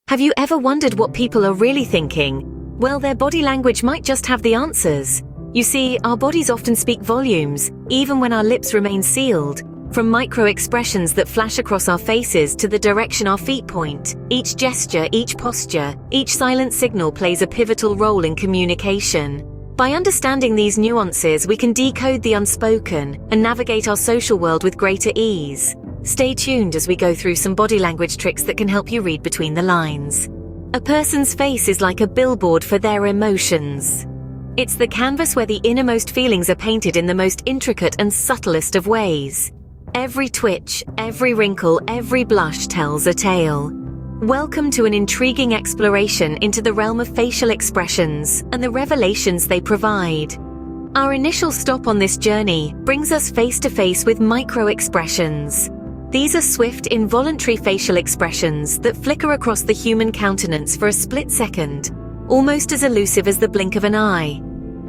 Have you ever wondered what people are really thinking? Well, their body language might just have the answers. You see, our bodies often speak volumes, even when our lips remain sealed. From micro-expressions that flash across our faces to the direction our feet point, each gesture, each posture, each silent signal plays a pivotal role in communication. By understanding these nuances, we can decode the unspoken and navigate our social world with greater ease. Stay tuned as we go through some body language tricks that can help you read between the lines. A person's face is like a billboard for their emotions. It's the canvas where the innermost feelings are painted in the most intricate and subtlest of ways. Every twitch, every wrinkle, every blush tells a tale. Welcome to an intriguing exploration into the realm of facial expressions and the revelations they provide. Our initial stop on this journey brings us face to face with micro-expressions. These are swift, involuntary facial expressions that flicker across the human countenance for a split second, almost as elusive as the blink of an eye.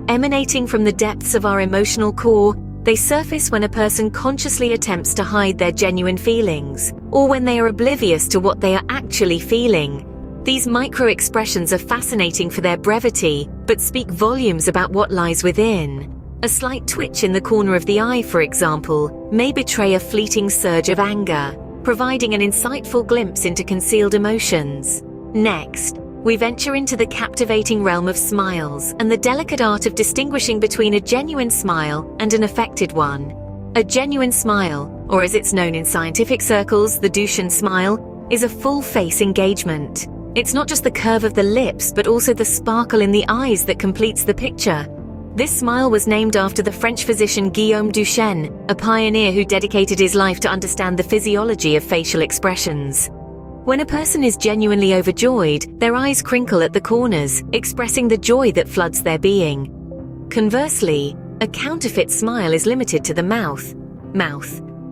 Emanating from the depths of our emotional core, they surface when a person consciously attempts to hide their genuine feelings, or when they are oblivious to what they are actually feeling. These micro-expressions are fascinating for their brevity, but speak volumes about what lies within. A slight twitch in the corner of the eye, for example, may betray a fleeting surge of anger, providing an insightful glimpse into concealed emotions. Next, we venture into the captivating realm of smiles and the delicate art of distinguishing between a genuine smile and an affected one. A genuine smile, or as it's known in scientific circles, the Duchenne smile, is a full-face engagement. It's not just the curve of the lips, but also the sparkle in the eyes that completes the picture. This smile was named after the French physician Guillaume Duchenne, a pioneer who dedicated his life to understand the physiology of facial expressions. When a person is genuinely overjoyed, their eyes crinkle at the corners, expressing the joy that floods their being. Conversely, a counterfeit smile is limited to the mouth.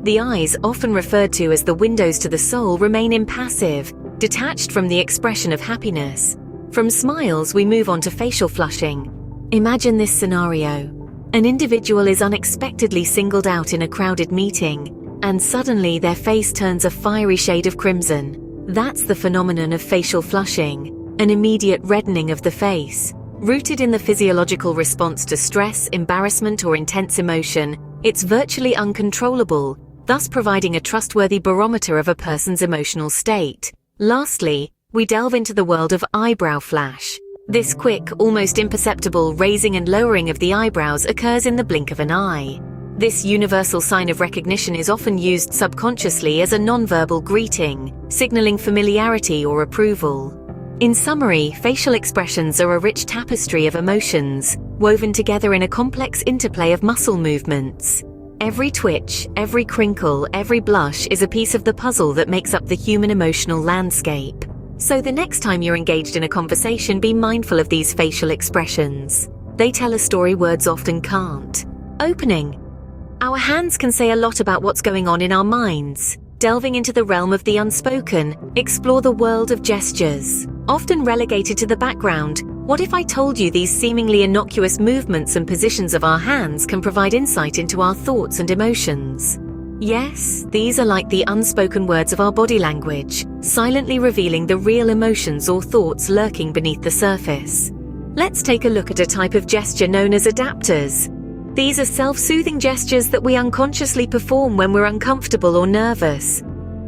The eyes, often referred to as the windows to the soul, remain impassive, detached from the expression of happiness. From smiles, we move on to facial flushing. Imagine this scenario. An individual is unexpectedly singled out in a crowded meeting, and suddenly their face turns a fiery shade of crimson. That's the phenomenon of facial flushing, an immediate reddening of the face. Rooted in the physiological response to stress, embarrassment, or intense emotion, it's virtually uncontrollable, thus providing a trustworthy barometer of a person's emotional state. Lastly, we delve into the world of eyebrow flash. This quick, almost imperceptible raising and lowering of the eyebrows occurs in the blink of an eye. This universal sign of recognition is often used subconsciously as a non-verbal greeting, signaling familiarity or approval. In summary, facial expressions are a rich tapestry of emotions, woven together in a complex interplay of muscle movements. Every twitch, every crinkle, every blush is a piece of the puzzle that makes up the human emotional landscape. So the next time you're engaged in a conversation, be mindful of these facial expressions. They tell a story words often can't. Opening. Our hands can say a lot about what's going on in our minds. Delving into the realm of the unspoken, explore the world of gestures. Often relegated to the background, what if I told you these seemingly innocuous movements and positions of our hands can provide insight into our thoughts and emotions? Yes, these are like the unspoken words of our body language, silently revealing the real emotions or thoughts lurking beneath the surface. Let's take a look at a type of gesture known as adapters. These are self-soothing gestures that we unconsciously perform when we're uncomfortable or nervous.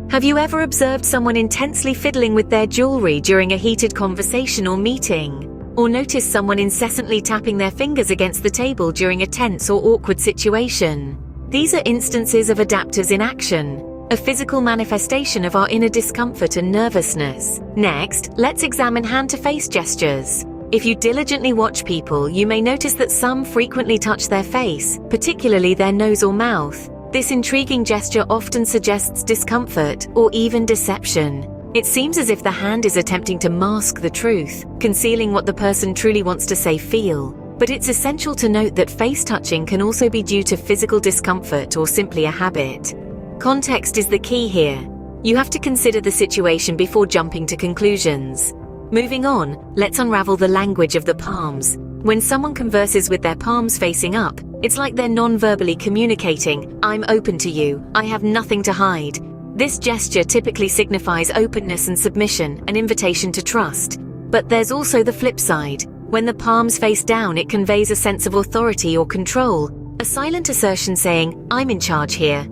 Have you ever observed someone intensely fiddling with their jewelry during a heated conversation or meeting? Or noticed someone incessantly tapping their fingers against the table during a tense or awkward situation? These are instances of adapters in action, a physical manifestation of our inner discomfort and nervousness. Next, let's examine hand-to-face gestures. If you diligently watch people, you may notice that some frequently touch their face, particularly their nose or mouth. This intriguing gesture often suggests discomfort or even deception. It seems as if the hand is attempting to mask the truth, concealing what the person truly wants to say feel. But it's essential to note that face touching can also be due to physical discomfort or simply a habit. Context is the key here. You have to consider the situation before jumping to conclusions. Moving on, let's unravel the language of the palms. When someone converses with their palms facing up, it's like they're non-verbally communicating, "I'm open to you, I have nothing to hide." This gesture typically signifies openness and submission, an invitation to trust. But there's also the flip side. When the palms face down, it conveys a sense of authority or control, a silent assertion saying, "I'm in charge here."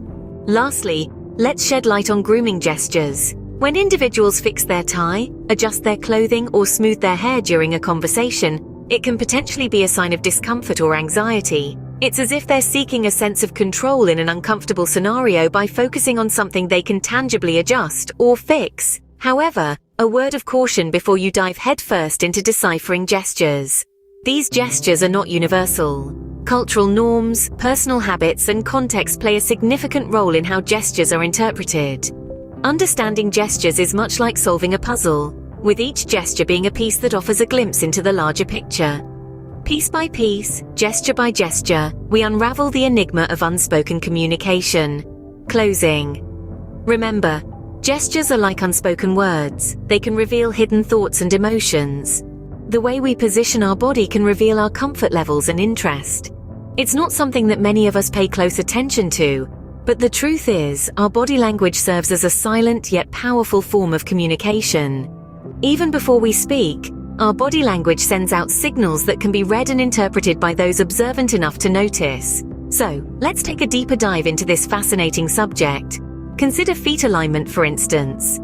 Lastly, let's shed light on grooming gestures. When individuals fix their tie, adjust their clothing, or smooth their hair during a conversation, it can potentially be a sign of discomfort or anxiety. It's as if they're seeking a sense of control in an uncomfortable scenario by focusing on something they can tangibly adjust or fix. However, a word of caution before you dive headfirst into deciphering gestures. These gestures are not universal. Cultural norms, personal habits, and context play a significant role in how gestures are interpreted. Understanding gestures is much like solving a puzzle, with each gesture being a piece that offers a glimpse into the larger picture. Piece by piece, gesture by gesture, we unravel the enigma of unspoken communication. Closing. Remember, gestures are like unspoken words. They can reveal hidden thoughts and emotions. The way we position our body can reveal our comfort levels and interest. It's not something that many of us pay close attention to, but the truth is, our body language serves as a silent yet powerful form of communication. Even before we speak, our body language sends out signals that can be read and interpreted by those observant enough to notice. So, let's take a deeper dive into this fascinating subject. Consider feet alignment, for instance.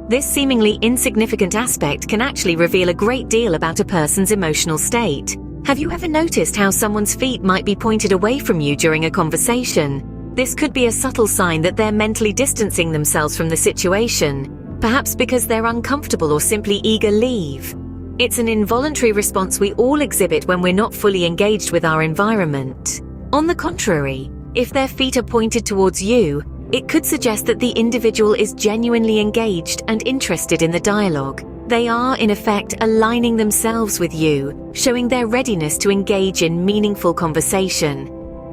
This seemingly insignificant aspect can actually reveal a great deal about a person's emotional state. Have you ever noticed how someone's feet might be pointed away from you during a conversation? This could be a subtle sign that they're mentally distancing themselves from the situation, perhaps because they're uncomfortable or simply eager to leave. It's an involuntary response we all exhibit when we're not fully engaged with our environment. On the contrary, if their feet are pointed towards you, it could suggest that the individual is genuinely engaged and interested in the dialogue. They are, in effect, aligning themselves with you, showing their readiness to engage in meaningful conversation.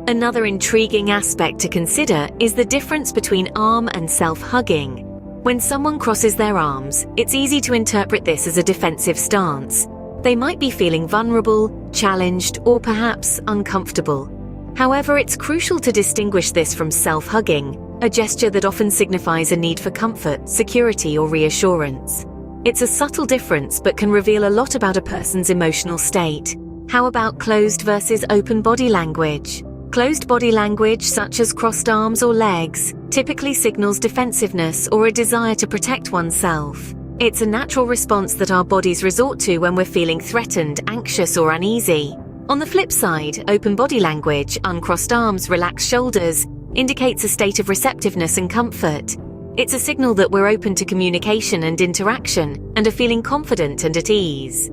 Another intriguing aspect to consider is the difference between arm and self-hugging. When someone crosses their arms, it's easy to interpret this as a defensive stance. They might be feeling vulnerable, challenged, or perhaps uncomfortable. However, it's crucial to distinguish this from self-hugging, a gesture that often signifies a need for comfort, security, or reassurance. It's a subtle difference but can reveal a lot about a person's emotional state. How about closed versus open body language? Closed body language, such as crossed arms or legs, typically signals defensiveness or a desire to protect oneself. It's a natural response that our bodies resort to when we're feeling threatened, anxious, or uneasy. On the flip side, open body language, uncrossed arms, relaxed shoulders, indicates a state of receptiveness and comfort. It's a signal that we're open to communication and interaction, and are feeling confident and at ease.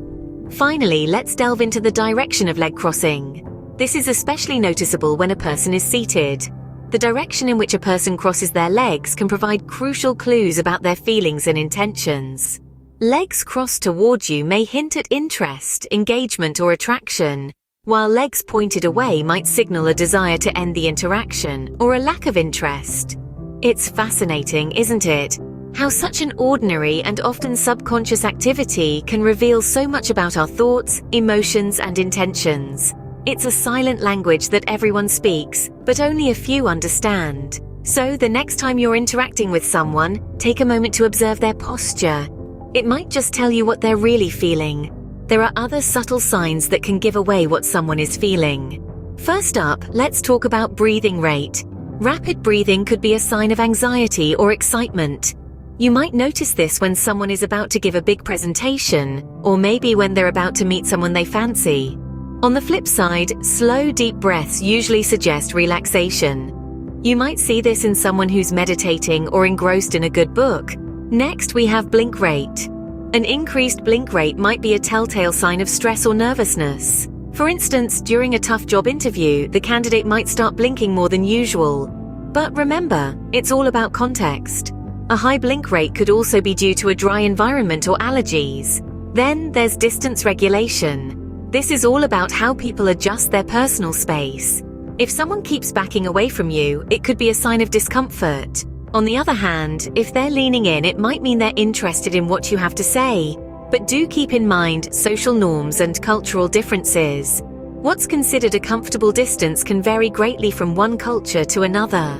Finally, let's delve into the direction of leg crossing. This is especially noticeable when a person is seated. The direction in which a person crosses their legs can provide crucial clues about their feelings and intentions. Legs crossed towards you may hint at interest, engagement, or attraction, while legs pointed away might signal a desire to end the interaction or a lack of interest. It's fascinating, isn't it? How such an ordinary and often subconscious activity can reveal so much about our thoughts, emotions, and intentions. It's a silent language that everyone speaks, but only a few understand. So the next time you're interacting with someone, take a moment to observe their posture. It might just tell you what they're really feeling. There are other subtle signs that can give away what someone is feeling. First up, let's talk about breathing rate. Rapid breathing could be a sign of anxiety or excitement. You might notice this when someone is about to give a big presentation, or maybe when they're about to meet someone they fancy. On the flip side, slow, deep breaths usually suggest relaxation. You might see this in someone who's meditating or engrossed in a good book. Next, we have blink rate. An increased blink rate might be a telltale sign of stress or nervousness. For instance, during a tough job interview, the candidate might start blinking more than usual. But remember, it's all about context. A high blink rate could also be due to a dry environment or allergies. Then there's distance regulation. This is all about how people adjust their personal space. If someone keeps backing away from you, it could be a sign of discomfort. On the other hand, if they're leaning in, it might mean they're interested in what you have to say. But do keep in mind social norms and cultural differences. What's considered a comfortable distance can vary greatly from one culture to another.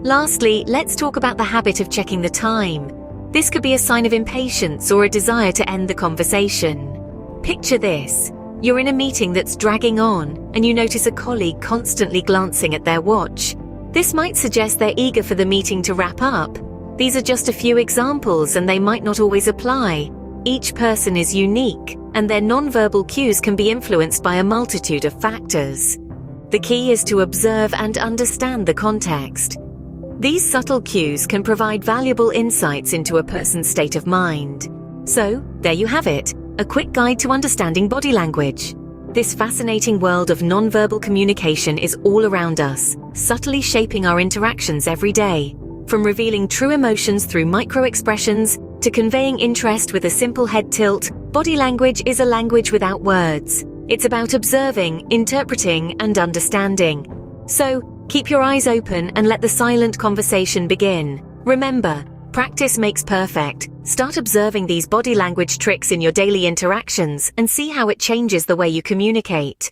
Lastly, let's talk about the habit of checking the time. This could be a sign of impatience or a desire to end the conversation. Picture this. You're in a meeting that's dragging on, and you notice a colleague constantly glancing at their watch. This might suggest they're eager for the meeting to wrap up. These are just a few examples, and they might not always apply. Each person is unique, and their non-verbal cues can be influenced by a multitude of factors. The key is to observe and understand the context. These subtle cues can provide valuable insights into a person's state of mind. So, there you have it, a quick guide to understanding body language. This fascinating world of non-verbal communication is all around us, subtly shaping our interactions every day. From revealing true emotions through micro-expressions to conveying interest with a simple head tilt, body language is a language without words. It's about observing, interpreting, and understanding. So, keep your eyes open and let the silent conversation begin. Remember, practice makes perfect. Start observing these body language tricks in your daily interactions and see how it changes the way you communicate.